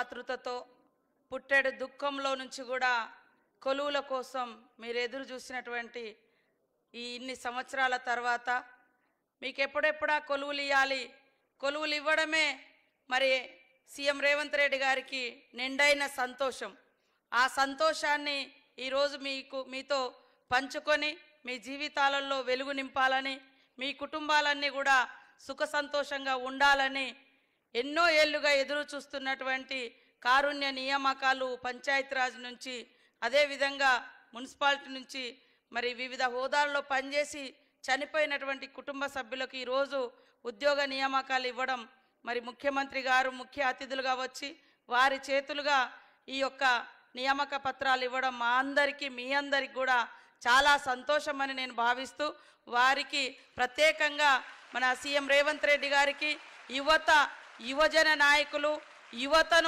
ఆతృతతో పుట్టెడు దుఃఖంలో నుంచి కూడా కొలువుల కోసం మీరు ఎదురు చూసినటువంటి ఈ ఇన్ని సంవత్సరాల తర్వాత మీకు ఎప్పుడెప్పుడా కొలువులు ఇవ్వాలి, కొలువులు ఇవ్వడమే మరి సీఎం రేవంత్ రెడ్డి గారికి నిండైన సంతోషం. ఆ సంతోషాన్ని ఈరోజు మీతో పంచుకొని మీ జీవితాలలో వెలుగు నింపాలని, మీ కుటుంబాలన్నీ కూడా సుఖ సంతోషంగా ఉండాలని ఎన్నో ఏళ్లుగా ఎదురు చూస్తున్నటువంటి కారుణ్య నియామకాలు పంచాయతీరాజ్ నుంచి, అదేవిధంగా మున్సిపాలిటీ నుంచి మరి వివిధ హోదాల్లో పనిచేసి చనిపోయినటువంటి కుటుంబ సభ్యులకు ఈరోజు ఉద్యోగ నియామకాలు ఇవ్వడం, మరి ముఖ్యమంత్రి గారు ముఖ్య అతిథులుగా వచ్చి వారి చేతులుగా ఈ యొక్క నియామక పత్రాలు ఇవ్వడం మా అందరికీ మీ అందరికి కూడా చాలా సంతోషమని నేను భావిస్తూ, వారికి ప్రత్యేకంగా మన సీఎం రేవంత్ రెడ్డి గారికి యువజన నాయకులు యువతను